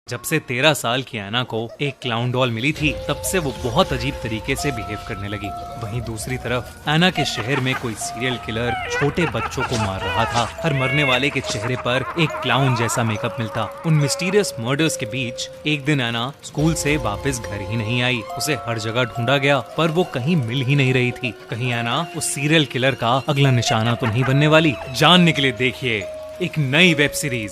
जब से 13 साल की ऐना को एक क्लाउन डॉल मिली थी, तब से वो बहुत अजीब तरीके से बिहेव करने लगी। वहीं दूसरी तरफ ऐना के शहर में कोई सीरियल किलर छोटे बच्चों को मार रहा था। हर मरने वाले के चेहरे पर एक क्लाउन जैसा मेकअप मिलता। उन मिस्टीरियस मर्डर्स के बीच एक दिन ऐना स्कूल से वापस घर ही नहीं आई। उसे हर जगह ढूंढा गया पर वो कहीं मिल ही नहीं रही थी। कहीं ऐना उस सीरियल किलर का अगला निशाना तो नहीं बनने वाली? जानने के लिए देखिए एक नई web series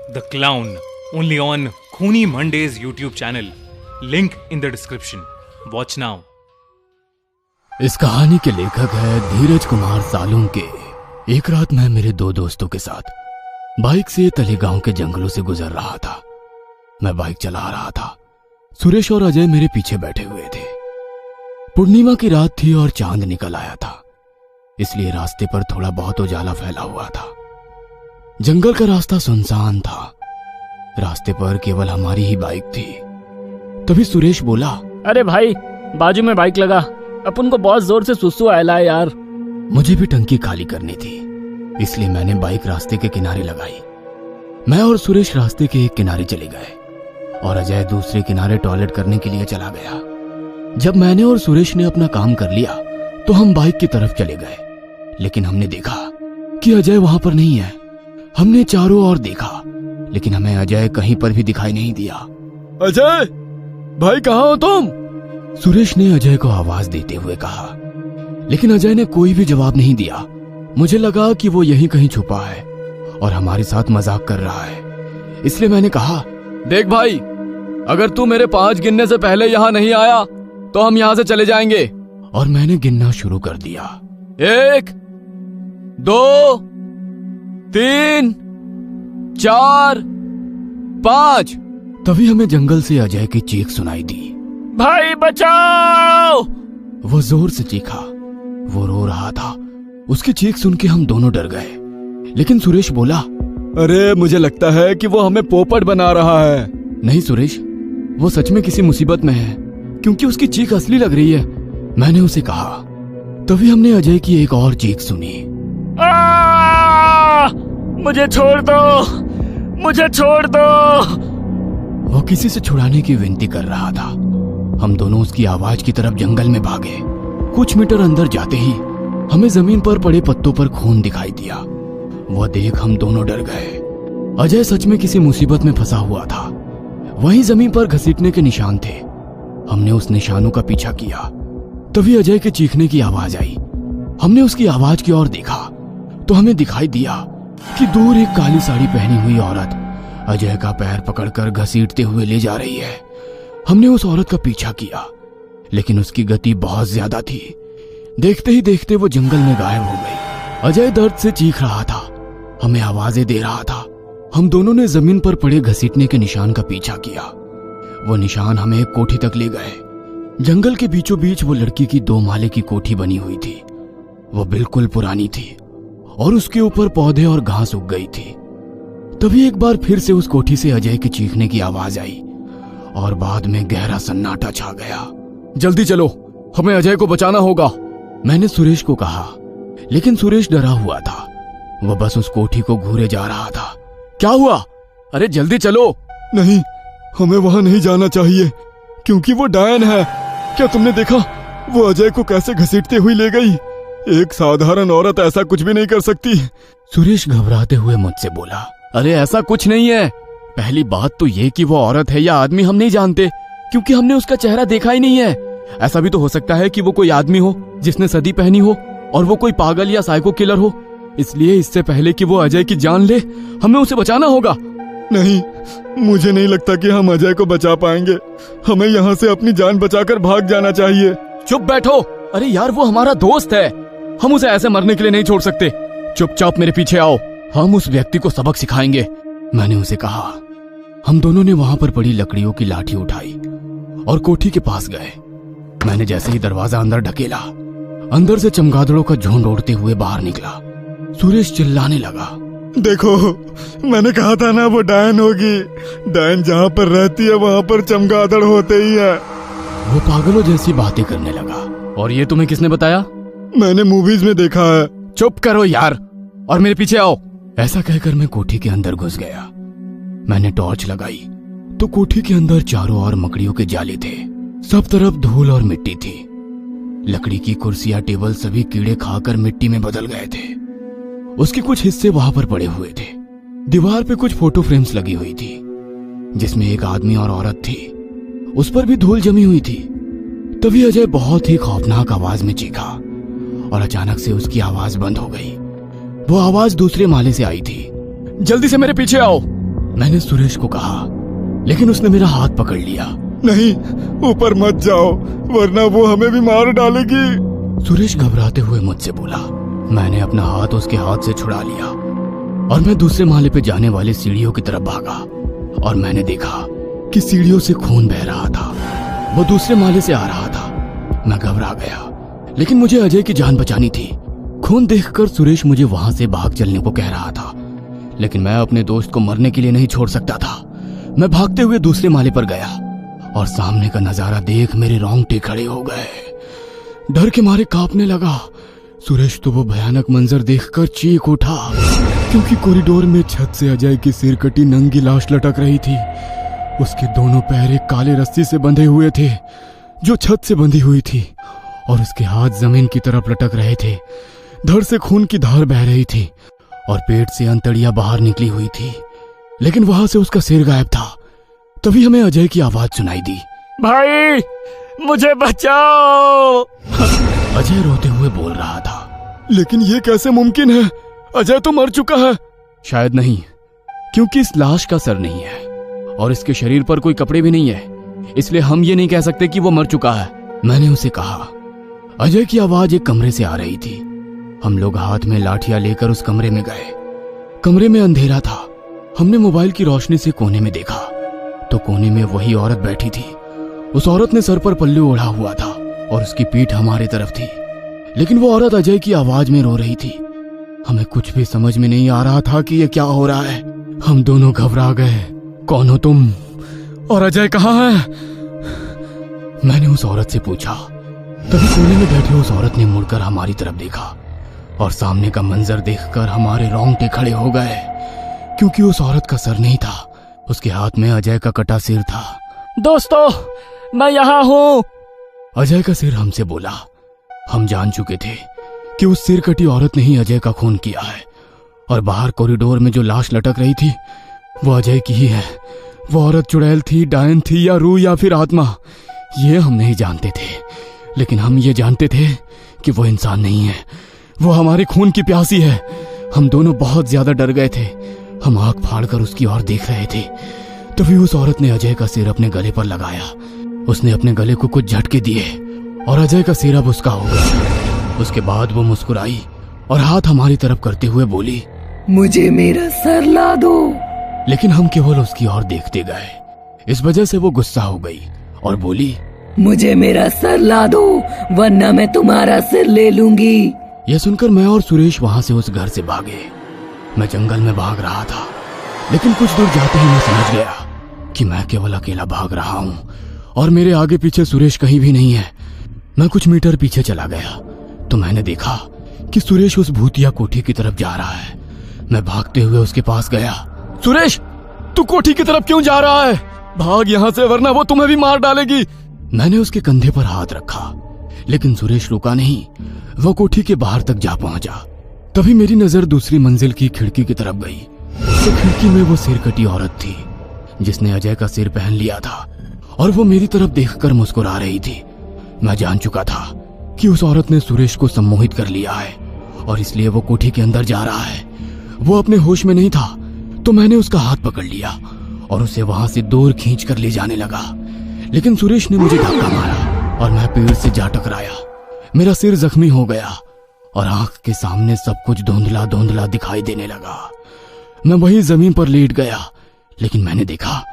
the clown, only on Khooni Mondays YouTube channel. Link in the description. Watch now. इस कहानी के लेखक है धीरज कुमार सालुंके। एक रात मैं मेरे दो दोस्तों के साथ बाइक से तलेगांव के जंगलों से गुजर रहा था। मैं बाइक चला रहा था। सुरेश और अजय मेरे पीछे बैठे हुए थे। पूर्णिमा की रात थी और चांद निकल आया था, इसलिए रास्ते पर थोड़ा बहुत उजाला फैला हुआ था। जंगल का रास्ता सुनसान था। रास्ते पर केवल हमारी ही बाइक थी। तभी सुरेश बोला, अरे भाई, बाजू में बाइक लगा, अपन को बहुत जोर से सुसु आया है यार। मुझे भी टंकी खाली करनी थी, इसलिए मैंने बाइक रास्ते के किनारे लगाई। मैं और सुरेश रास्ते के एक किनारे चले गए और अजय दूसरे किनारे टॉयलेट करने के लिए चला गया। जब मैंने और सुरेश ने अपना काम कर लिया तो हम बाइक की तरफ चले गए, लेकिन हमने देखा कि अजय वहां पर नहीं है। हमने चारों ओर देखा, लेकिन हमें अजय कहीं पर भी दिखाई नहीं दिया। अजय भाई, कहाँ हो तुम? सुरेश ने अजय को आवाज देते हुए कहा, लेकिन अजय ने कोई भी जवाब नहीं दिया। मुझे लगा कि वो यहीं कहीं छुपा है और हमारे साथ मजाक कर रहा है, इसलिए मैंने कहा, देख भाई, अगर तू मेरे 5 गिनने से पहले यहाँ नहीं आया तो हम यहाँ से चले जाएंगे। और मैंने गिनना शुरू कर दिया। 1 2 3 4 5। तभी हमें जंगल से अजय की चीख सुनाई दी, भाई बचाओ! वो जोर से चीखा। वो रो रहा था। उसकी चीख सुन के हम दोनों डर गए, लेकिन सुरेश बोला, अरे मुझे लगता है कि वो हमें पोपट बना रहा है। नहीं सुरेश, वो सच में किसी मुसीबत में है, क्योंकि उसकी चीख असली लग रही है, मैंने उसे कहा। तभी हमने अजय की एक और चीख सुनी, मुझे छोड़ दो, मुझे छोड़ दो। वो किसी से छुड़ाने की विनती कर रहा था। हम दोनों उसकी आवाज की तरफ जंगल में भागे। कुछ मीटर अंदर जाते ही हमें जमीन पर पड़े पत्तों पर खून दिखाई दिया। वह देख हम दोनों डर गए। अजय सच में किसी मुसीबत में फंसा हुआ था। वहीं जमीन पर घसीटने के निशान थे। हमने उस निशानों का पीछा किया। तभी अजय के चीखने की आवाज आई। हमने उसकी आवाज की ओर देखा तो हमें दिखाई दिया कि दूर एक काली साड़ी पहनी हुई औरत अजय का पैर पकड़कर घसीटते हुए ले जा रही है। हमने उस औरत का पीछा किया, लेकिन उसकी गति बहुत ज्यादा थी। देखते ही देखते वो जंगल में गायब हो गई। अजय दर्द से चीख रहा था, हमें आवाजें दे रहा था। हम दोनों ने जमीन पर पड़े घसीटने के निशान का पीछा किया। वो निशान हमें एक कोठी तक ले गए। जंगल के बीचों बीच वो लड़की की 2 माले की कोठी बनी हुई थी। वो बिल्कुल पुरानी थी और उसके ऊपर पौधे और घास उग गई थी। तभी एक बार फिर से उस कोठी से अजय के चीखने की आवाज आई और बाद में गहरा सन्नाटा छा गया। जल्दी चलो, हमें अजय को बचाना होगा, मैंने सुरेश को कहा, लेकिन सुरेश डरा हुआ था। वह बस उस कोठी को घूरे जा रहा था। क्या हुआ? अरे जल्दी चलो। नहीं, हमें वहां नहीं जाना चाहिए, क्योंकि वो डायन है। क्या तुमने देखा वो अजय को कैसे घसीटते हुए ले गई? एक साधारण औरत ऐसा कुछ भी नहीं कर सकती। सुरेश घबराते हुए मुझसे बोला, अरे ऐसा कुछ नहीं है। पहली बात तो ये कि वो औरत है या आदमी हम नहीं जानते, क्योंकि हमने उसका चेहरा देखा ही नहीं है। ऐसा भी तो हो सकता है कि वो कोई आदमी हो जिसने सदी पहनी हो, और वो कोई पागल या साइको किलर हो। इसलिए इससे पहले कि वो अजय की जान ले, हमें उसे बचाना होगा। नहीं, मुझे नहीं लगता कि हम अजय को बचा पाएंगे। हमें यहाँ से अपनी जान बचाकर भाग जाना चाहिए। चुप बैठो। अरे यार, वो हमारा दोस्त है, हम उसे ऐसे मरने के लिए नहीं छोड़ सकते। चुपचाप मेरे पीछे आओ, हम उस व्यक्ति को सबक सिखाएंगे, मैंने उसे कहा। हम दोनों ने वहां पर पड़ी लकड़ियों की लाठी उठाई और कोठी के पास गए। मैंने जैसे ही दरवाजा अंदर ढकेला, अंदर से चमगादड़ों का झुंड उड़ते हुए बाहर निकला। सुरेश चिल्लाने लगा, देखो, मैंने कहा था ना वो डायन होगी। डायन जहाँ पर रहती है वहाँ पर चमगादड़ होते ही है। वो पागलों जैसी बातें करने लगा। और ये तुम्हें किसने बताया? मैंने मूवीज में देखा है। चुप करो यार और मेरे पीछे आओ। ऐसा कहकर मैं कोठी के अंदर घुस गया। मैंने टॉर्च लगाई तो कोठी के अंदर चारों ओर मकड़ियों के जाले थे। सब तरफ धूल और मिट्टी थी। लकड़ी की कुर्सियां टेबल सभी कीड़े खाकर मिट्टी में बदल गए थे। उसके कुछ हिस्से वहां पर पड़े हुए थे। दीवार पे कुछ फोटो फ्रेम्स लगी हुई थी जिसमें एक आदमी और औरत थी। उस पर भी धूल जमी हुई थी। तभी अजय बहुत ही खौफनाक आवाज में चीखा और अचानक से उसकी आवाज बंद हो गई। वो आवाज दूसरे माले से आई थी। जल्दी से मेरे पीछे आओ। मैंने सुरेश को कहा, लेकिन उसने मेरा हाथ पकड़ लिया। नहीं, ऊपर मत जाओ वरना वो हमें भी मार डालेगी। सुरेश घबराते हुए मुझसे बोला। मैंने अपना हाथ उसके हाथ से छुड़ा लिया और मैं दूसरे माले पे जाने वाली सीढ़ियों की तरफ भागा और मैंने देखा कि सीढ़ियों से खून बह रहा था। वो दूसरे माले से आ रहा था। मैं घबरा गया, लेकिन मुझे अजय की जान बचानी थी। खून देखकर सुरेश मुझे वहां से भाग चलने को कह रहा था, लेकिन मैं अपने दोस्त को मरने के लिए नहीं छोड़ सकता था। मैं भागते हुए दूसरे माले पर गया और सामने का नजारा देख मेरे रोंगटे खड़े हो गए। डर के मारे कांपने लगा। सुरेश तो वो भयानक मंजर देखकर चीख उठा, क्योंकि कॉरिडोर में छत से अजय की सिर कटी नंगी लाश लटक रही थी। उसके दोनों पैर एक काले रस्सी से बंधे हुए थे जो छत से बंधी हुई थी, और उसके हाथ जमीन की तरफ लटक रहे थे। धड़ से खून की धार बह रही थी और पेट से अंतड़ियां बाहर निकली हुई थी, लेकिन वहां से उसका सिर गायब था। तभी हमें अजय की आवाज सुनाई दी, भाई मुझे बचाओ। अजय रोते हुए बोल रहा था, लेकिन ये कैसे मुमकिन है? अजय तो मर चुका है। शायद नहीं, क्योंकि इस लाश का सर नहीं है और इसके शरीर पर कोई कपड़े भी नहीं है, इसलिए हम ये नहीं कह सकते कि वो मर चुका है। मैंने उसे कहा। अजय की आवाज एक कमरे से आ रही थी। हम लोग हाथ में लाठियां लेकर उस कमरे में गए। कमरे में अंधेरा था। हमने मोबाइल की रोशनी से कोने में देखा तो कोने में वही औरत बैठी थी। उस औरत ने सर पर पल्लू ओढ़ा हुआ था और उसकी पीठ हमारी तरफ थी, लेकिन वो औरत अजय की आवाज में रो रही थी। हमें कुछ भी समझ में नहीं आ रहा था कि ये क्या हो रहा है। हम दोनों घबरा गए। कौन हो तुम और अजय कहाँ है? मैंने उस औरत से पूछा। तभी कोने में बैठे उस औरत ने मुड़कर हमारी तरफ देखा और सामने का मंजर देखकर हमारे रोंगटे खड़े हो गए, क्योंकि उस औरत का सर नहीं था, उसके हाथ में अजय का कटा सिर था। दोस्तों मैं यहाँ हूँ। अजय का सिर हमसे बोला। हम जान चुके थे कि उस सिर कटी औरत ने ही अजय का खून किया है, और बाहर कॉरिडोर में जो लाश लटक रही थी वो अजय की ही है। वो औरत चुड़ैल थी, डायन थी, या रूह, या फिर आत्मा, ये हम नहीं जानते थे, लेकिन हम ये जानते थे कि वो इंसान नहीं है, वो हमारे खून की प्यासी है। हम दोनों बहुत ज्यादा डर गए थे। हम आंख फाड़कर उसकी ओर देख रहे थे। तभी उस औरत ने अजय का सिर अपने गले पर लगाया। उसने अपने गले को कुछ झटके दिए और अजय का सिर अब उसका हो गया। उसके बाद वो मुस्कुराई और हाथ हमारी तरफ करते हुए बोली, मुझे मेरा सर ला दो। लेकिन हम केवल उसकी ओर देखते गए। इस वजह से वो गुस्सा हो गई और बोली, मुझे मेरा सर ला दो वरना मैं तुम्हारा सिर ले लूंगी। यह सुनकर मैं और सुरेश वहां से उस घर से भागे। मैं जंगल में भाग रहा था, लेकिन कुछ दूर जाते ही मैं समझ गया कि मैं केवल अकेला भाग रहा हूँ और मेरे आगे पीछे सुरेश कहीं भी नहीं है। मैं कुछ मीटर पीछे चला गया तो मैंने देखा कि सुरेश उस भूतिया कोठी की तरफ जा रहा है। मैं भागते हुए उसके पास गया। सुरेश, तू कोठी की तरफ क्यों जा रहा है? भाग यहाँ से वरना वो तुम्हें भी मार डालेगी। मैंने उसके कंधे पर हाथ रखा, लेकिन सुरेश रुका नहीं। वो कोठी के बाहर तक जा पहुंचा। तभी मेरी नजर दूसरी मंजिल की खिड़की की तरफ गई तो खिड़की में वो सिर कटी औरत थी जिसने अजय का सिर पहन लिया था, और वो मेरी तरफ देखकर मुस्कुरा रही थी। मैं जान चुका था कि उस औरत ने सुरेश को सम्मोहित कर लिया है और इसलिए वो कोठी के अंदर जा रहा है। वो अपने होश में नहीं था तो मैंने उसका हाथ पकड़ लिया और उसे वहां से दूर खींच कर ले जाने लगा, लेकिन सुरेश ने मुझे धक्का मारा और मैं पेड़ से जा टकराया। मेरा सिर जख्मी हो गया और आंख के सामने सब कुछ धुंधला धुंधला दिखाई देने लगा। मैं वहीं जमीन पर लेट गया, लेकिन मैंने देखा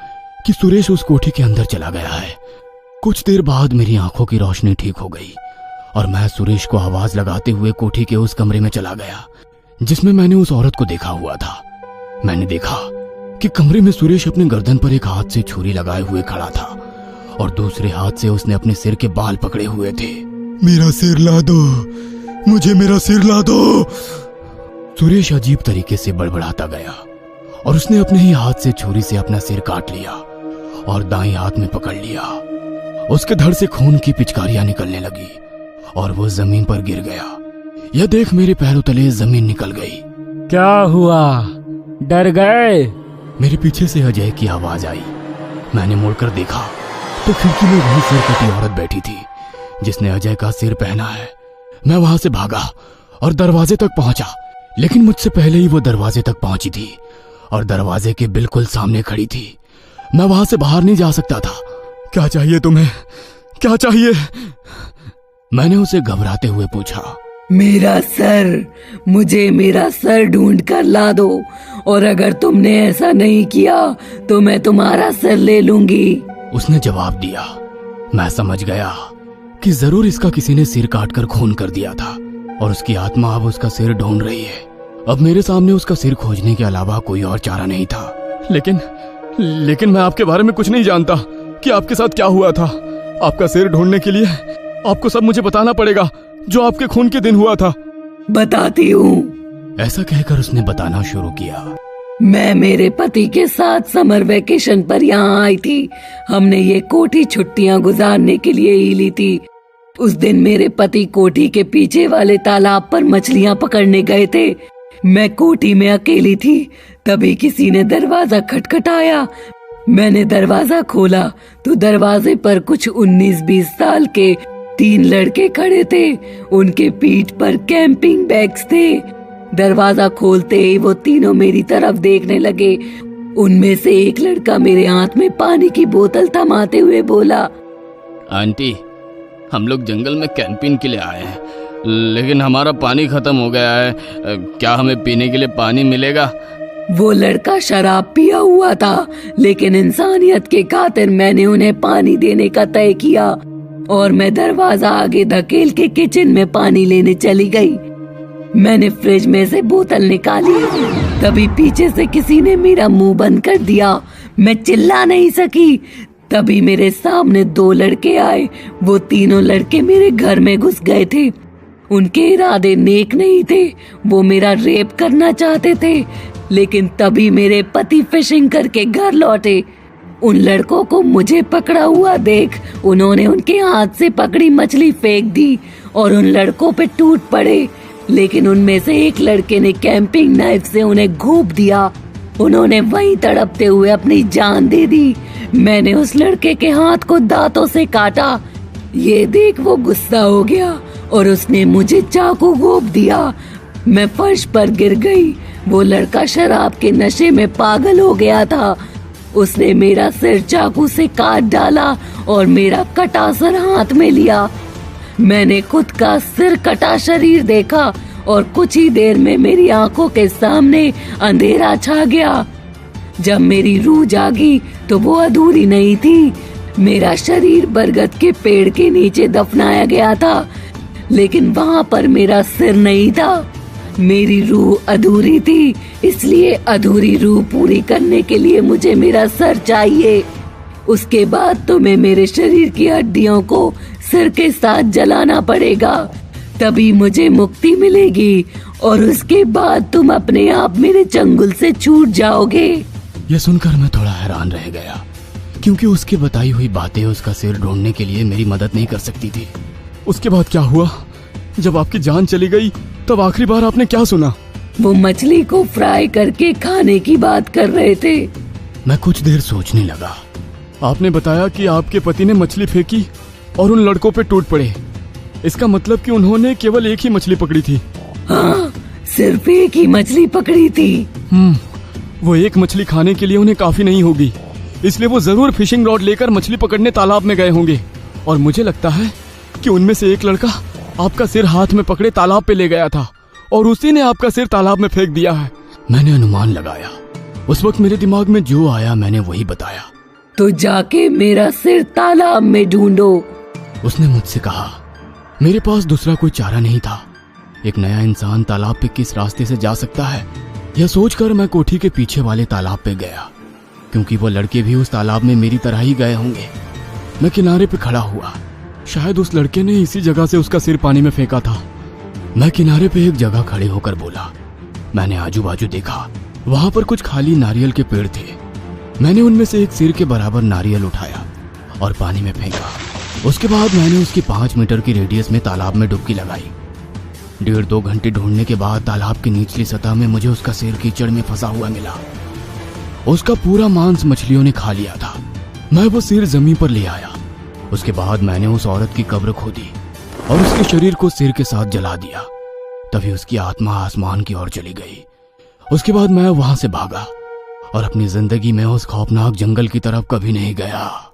कि सुरेश उस कोठी के अंदर चला गया है। कुछ देर बाद मेरी आंखों की रोशनी ठीक हो गई और मैं सुरेश को आवाज लगाते हुए कोठी के उस कमरे में चला गया जिसमें मैंने उस औरत को देखा हुआ था। मैंने देखा कि कमरे में सुरेश अपने गर्दन पर एक हाथ से छुरी लगाए हुए खड़ा था और दूसरे हाथ से उसने अपने सिर के बाल पकड़े हुए थे। मेरा सिर ला दो, मुझे मेरा सिर ला दो। सुरेश अजीब तरीके से बड़बड़ाता गया और उसने अपने ही हाथ से छुरी से अपना सिर काट लिया और दाएं हाथ में पकड़ लिया। उसके धड़ से खून की पिचकारियां निकलने लगी और वो जमीन पर गिर गया। यह देख मेरे पैरों तले जमीन निकल गई। क्या हुआ, डर गए? मेरे पीछे से अजय की आवाज आई। मैंने मुड़कर देखा तो खिड़की में वही सिर कटी औरत बैठी थी जिसने अजय का सिर पहना है। मैं वहां से भागा और दरवाजे तक पहुंचा, लेकिन मुझसे पहले ही वो दरवाजे तक पहुंची थी और दरवाजे के बिल्कुल सामने खड़ी थी। मैं वहां से बाहर नहीं जा सकता था। क्या चाहिए तुम्हें, क्या चाहिए? मैंने उसे घबराते हुए पूछा। मेरा सर, मुझे मेरा सर ढूंढ कर ला दो, और अगर तुमने ऐसा नहीं किया तो मैं तुम्हारा सर ले लूंगी। उसने जवाब दिया। मैं समझ गया कि जरूर इसका किसी ने सिर काटकर खून कर दिया था और उसकी आत्मा अब उसका सिर ढूंढ रही है। अब मेरे सामने उसका सिर खोजने के अलावा कोई और चारा नहीं था। लेकिन मैं आपके बारे में कुछ नहीं जानता कि आपके साथ क्या हुआ था। आपका सिर ढूंढने के लिए आपको सब मुझे बताना पड़ेगा जो आपके खून के दिन हुआ था। बताती हूँ। ऐसा कहकर उसने बताना शुरू किया। मैं मेरे पति के साथ समर वेकेशन पर यहाँ आई थी। हमने ये कोठी छुट्टियाँ गुजारने के लिए ही ली थी। उस दिन मेरे पति कोठी के पीछे वाले तालाब पर मछलियाँ पकड़ने गए थे। मैं कोठी में अकेली थी, तभी किसी ने दरवाजा खटखटाया। मैंने दरवाजा खोला तो दरवाजे पर कुछ 19-20 साल के 3 लड़के खड़े थे। उनके पीठ पर कैंपिंग बैग्स थे। दरवाजा खोलते ही वो तीनों मेरी तरफ देखने लगे। उनमें से एक लड़का मेरे हाथ में पानी की बोतल थमाते हुए बोला, आंटी, हम लोग जंगल में कैंपिंग के लिए आए हैं, लेकिन हमारा पानी खत्म हो गया है। क्या हमें पीने के लिए पानी मिलेगा? वो लड़का शराब पिया हुआ था, लेकिन इंसानियत के खातिर मैंने उन्हें पानी देने का तय किया और मैं दरवाजा आगे धकेल के किचन में पानी लेने चली गई। मैंने फ्रिज में से बोतल निकाली, तभी पीछे से किसी ने मेरा मुंह बंद कर दिया। मैं चिल्ला नहीं सकी। तभी मेरे सामने 2 लड़के आए। वो तीनों लड़के मेरे घर में घुस गए थे। उनके इरादे नेक नहीं थे। वो मेरा रेप करना चाहते थे, लेकिन तभी मेरे पति फिशिंग करके घर लौटे। उन लड़कों को मुझे पकड़ा हुआ देख उन्होंने उनके हाथ से पकड़ी मछली फेंक दी और उन लड़कों पे टूट पड़े, लेकिन उनमें से एक लड़के ने कैंपिंग नाइफ से उन्हें घोंप दिया। उन्होंने वहीं तड़पते हुए अपनी जान दे दी। मैंने उस लड़के के हाथ को दांतों से काटा। ये देख वो गुस्सा हो गया और उसने मुझे चाकू घोंप दिया। मैं फर्श पर गिर गई। वो लड़का शराब के नशे में पागल हो गया था। उसने मेरा सिर चाकू से काट डाला और मेरा कटा सर हाथ में लिया। मैंने खुद का सिर कटा शरीर देखा और कुछ ही देर में मेरी आंखों के सामने अंधेरा छा गया। जब मेरी रूह जागी तो वो अधूरी नहीं थी। मेरा शरीर बरगद के पेड़ के नीचे दफनाया गया था, लेकिन वहाँ पर मेरा सिर नहीं था। मेरी रूह अधूरी थी, इसलिए अधूरी रूह पूरी करने के लिए मुझे मेरा सर चाहिए। उसके बाद तुम्हें मेरे शरीर की हड्डियों को सिर के साथ जलाना पड़ेगा, तभी मुझे मुक्ति मिलेगी और उसके बाद तुम अपने आप मेरे चंगुल से छूट जाओगे। यह सुनकर मैं थोड़ा हैरान रह गया, क्योंकि उसकी बताई हुई बातें उसका सिर ढूंढने के लिए मेरी मदद नहीं कर सकती थी। उसके बाद क्या हुआ? जब आपकी जान चली गई तब आखिरी बार आपने क्या सुना? वो मछली को फ्राई करके खाने की बात कर रहे थे। मैं कुछ देर सोचने लगा। आपने बताया कि आपके पति ने मछली फेंकी और उन लड़कों पे टूट पड़े। इसका मतलब कि उन्होंने केवल एक ही मछली पकड़ी थी। हाँ, सिर्फ एक ही मछली पकड़ी थी। वो एक मछली खाने के लिए उन्हें काफी नहीं होगी, इसलिए वो जरूर फिशिंग रॉड लेकर मछली पकड़ने तालाब में गए होंगे। और मुझे लगता है कि उनमें से एक लड़का आपका सिर हाथ में पकड़े तालाब पे ले गया था और उसी ने आपका सिर तालाब में फेंक दिया है। मैंने अनुमान लगाया। उस वक्त मेरे दिमाग में जो आया मैंने वही बताया। तो जाके मेरा सिर तालाब में ढूंढो, उसने मुझसे कहा। मेरे पास दूसरा कोई चारा नहीं था। एक नया इंसान तालाब पे किस रास्ते से जा सकता है, यह सोचकर मैं कोठी के पीछे वाले तालाब पे गया, क्योंकि वो लड़के भी उस तालाब में मेरी तरह ही गए होंगे। मैं किनारे पे खड़ा हुआ। शायद उस लड़के ने इसी जगह से उसका सिर पानी में फेंका था। मैं किनारे पे एक जगह खड़े होकर बोला। मैंने आजू बाजू देखा। वहां पर कुछ खाली नारियल के पेड़ थे। मैंने उनमें से एक सिर के बराबर नारियल उठाया और पानी में फेंका। उसके बाद मैंने उसकी 5 मीटर की रेडियस में तालाब में डुबकी लगाई। 1.5-2 घंटे ढूंढने के बाद तालाब की निचली सतह में मुझे उसका सिर कीचड़ में फंसा हुआ मिला। उसका पूरा मांस मछलियों ने खा लिया था। मैं वो सिर जमीन पर ले आया। उसके बाद मैंने उस औरत की कब्र खोदी और उसके शरीर को सिर के साथ जला दिया। तभी उसकी आत्मा आसमान की ओर चली गई। उसके बाद मैं वहां से भागा और अपनी जिंदगी में उस खौफनाक जंगल की तरफ कभी नहीं गया।